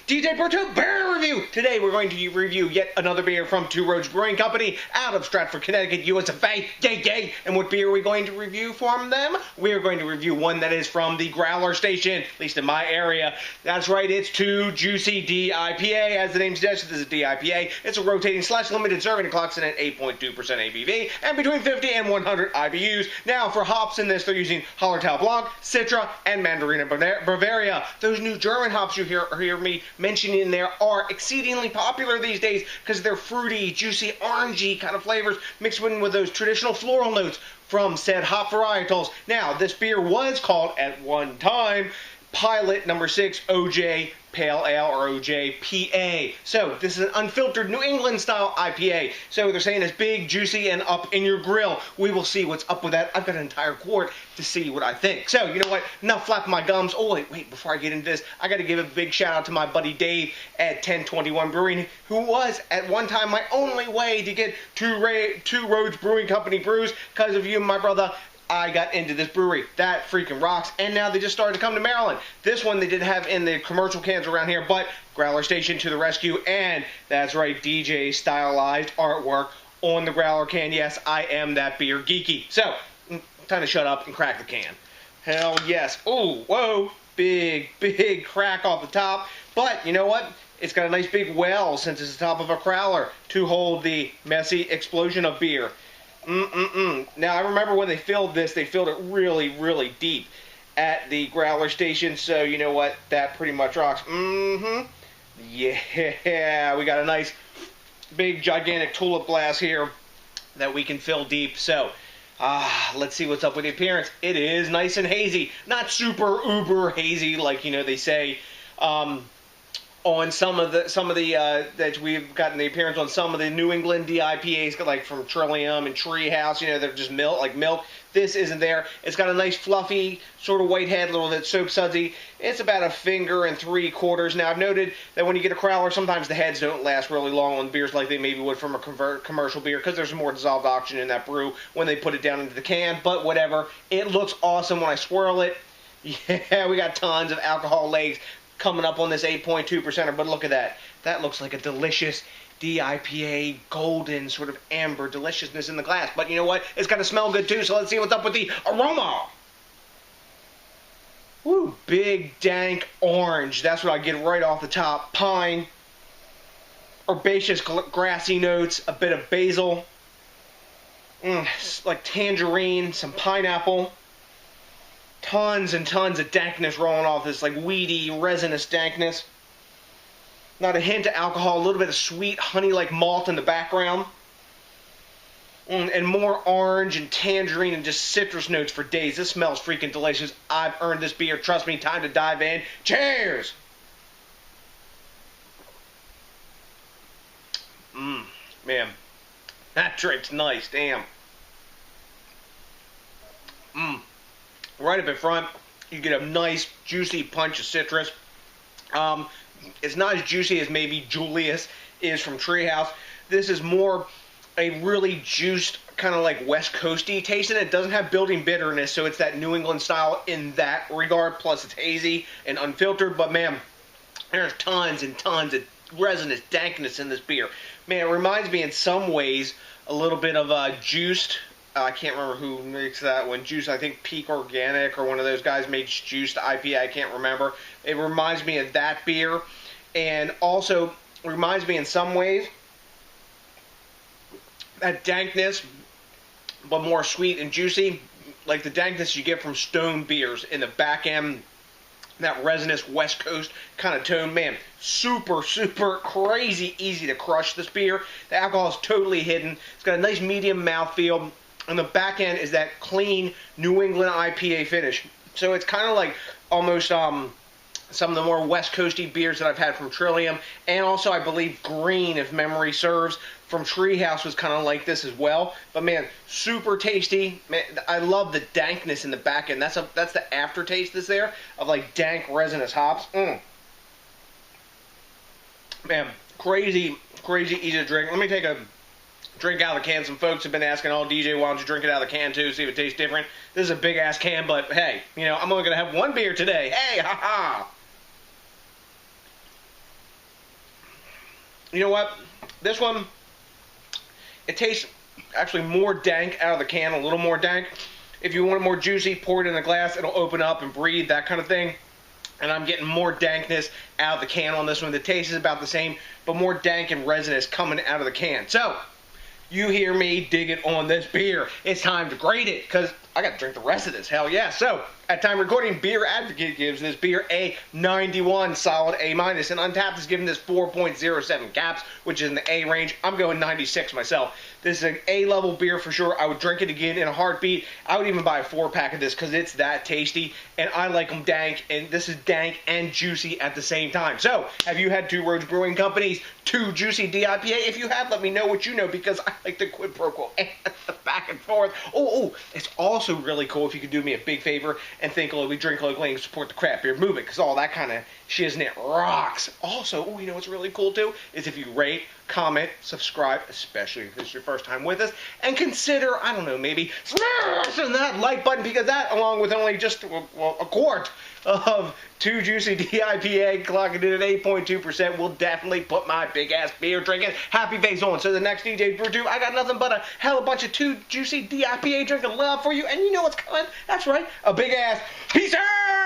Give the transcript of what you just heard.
DJ BrewTube beer review. Today we're going to review yet another beer from Two Roads Brewing Company out of Stratford, Connecticut, USA. Yay, yay. And what beer are we going to review from them? We are going to review one that is from the Growler Station, at least in my area. That's right, it's Juicy D Ipa. As the name suggests, this is a D IPA. It's a rotating / limited serving. It clocks in at 8.2% ABV and between 50 and 100 IBUs. Now for hops in this, they're using Hallertauer Blanc, Citra, and Mandarina Bavaria. Those new German hops you hear me mentioning in there are exceedingly popular these days because they're fruity, juicy, orangey kind of flavors mixed in with those traditional floral notes from said hop varietals. Now, this beer was called at one time Pilot number 6 OJ Pale Ale or OJPA. So this is an unfiltered New England style IPA. So they're saying it's big, juicy, and up in your grill. We will see what's up with that. I've got an entire quart to see what I think. So you know what? Enough flapping my gums. Oh wait, before I get into this, I got to give a big shout out to my buddy Dave at 1021 Brewing, who was at one time my only way to get Two Roads Brewing Company brews. Because of you, my brother, I got into this brewery. That freaking rocks. And now they just started to come to Maryland. This one they didn't have in the commercial cans around here, but Growler Station to the rescue. And that's right, DJ stylized artwork on the Growler can. Yes, I am that beer geeky. So, time to shut up and crack the can. Hell yes. Oh, whoa. Big crack off the top. But, you know what? It's got a nice big well, since it's the top of a growler, to hold the messy explosion of beer. Now, I remember when they filled this, they filled it really deep at the Growler Station, so you know what? That pretty much rocks. Yeah, we got a nice, big, gigantic Tulip glass here that we can fill deep, so let's see what's up with the appearance. It is nice and hazy. Not super uber hazy like, you know, they say, on some of the that we've gotten the appearance on some of the New England DIPAs, like from Trillium and Treehouse, you know, they're just milk. This isn't there. It's got a nice fluffy sort of white head, a little bit soap sudsy. It's about 1 3/4. Now I've noted that when you get a growler, sometimes the heads don't last really long on beers like they maybe would from a commercial beer because there's more dissolved oxygen in that brew when they put it down into the can. But whatever, it looks awesome when I swirl it. Yeah, we got tons of alcohol legs coming up on this 8.2%, but look at that. That looks like a delicious DIPA golden sort of amber deliciousness in the glass. But you know what? It's got to smell good too, so let's see what's up with the aroma. Woo, big, dank orange. That's what I get right off the top. Pine, herbaceous, grassy notes, a bit of basil, like tangerine, some pineapple. Tons and tons of dankness rolling off this, like weedy, resinous dankness. Not a hint of alcohol, a little bit of sweet honey-like malt in the background. And more orange and tangerine and just citrus notes for days. This smells freaking delicious. I've earned this beer. Trust me, time to dive in. Cheers! Man. That drink's nice, damn. Right up in front, you get a nice, juicy punch of citrus. It's not as juicy as maybe Julius is from Treehouse. This is more a really juiced, kind of like West Coasty taste in it. It doesn't have building bitterness, so it's that New England style in that regard. Plus, it's hazy and unfiltered. But, man, there's tons and tons of resinous dankness in this beer. Man, it reminds me in some ways a little bit of juiced. I can't remember who makes that one. Juice, I think Peak Organic or one of those guys makes Juiced IPA. I can't remember. It reminds me of that beer. And also reminds me in some ways that dankness, but more sweet and juicy. Like the dankness you get from Stone beers in the back end. That resinous West Coast kind of tone. Man, super crazy easy to crush this beer. The alcohol is totally hidden. It's got a nice medium mouthfeel. On the back end is that clean New England IPA finish. So it's kind of like almost some of the more West Coasty beers that I've had from Trillium. And also, I believe, Green, if memory serves, from Treehouse was kind of like this as well. But man, super tasty. Man, I love the dankness in the back end. That's the aftertaste that's there of like dank resinous hops. Man, crazy easy to drink. Let me take a drink out of the can. Some folks have been asking, oh, DJ, why don't you drink it out of the can too, see if it tastes different. This is a big-ass can, but hey, you know, I'm only going to have one beer today. Hey, ha-ha! You know what? This one, it tastes actually more dank out of the can, a little more dank. If you want it more juicy, pour it in a glass. It'll open up and breathe, that kind of thing. And I'm getting more dankness out of the can on this one. The taste is about the same, but more dank and resinous coming out of the can. So, you hear me digging on this beer. It's time to grade it, because I got to drink the rest of this. Hell yeah. So, at time recording, Beer Advocate gives this beer a 91, solid A-, and Untapped is giving this 4.07 caps, which is in the A range. I'm going 96 myself. This is an A-level beer for sure. I would drink it again in a heartbeat. I would even buy a 4-pack of this because it's that tasty, and I like them dank, and this is dank and juicy at the same time. So, have you had Two Roads Brewing Company's Juicy D Ipa? If you have, let me know what you know, because I like the quid pro quo and the back and forth. Oh, it's also really cool if you could do me a big favor and think locally, drink locally, and support the craft beer movement, because all that kind of shiznit rocks. Also, you know what's really cool too? Is if you rate, comment, subscribe, especially if it's your first time with us, and consider, I don't know, maybe smashing that like button, because that, along with only just a quart of Juicy D Ipa, clocking in at 8.2%, will definitely put my big-ass beer drinking happy face on. So the next DJs BrewTube, I got nothing but a hell of a bunch of Juicy D Ipa drinking love for you, and you know what's coming? That's right, a big-ass peace out!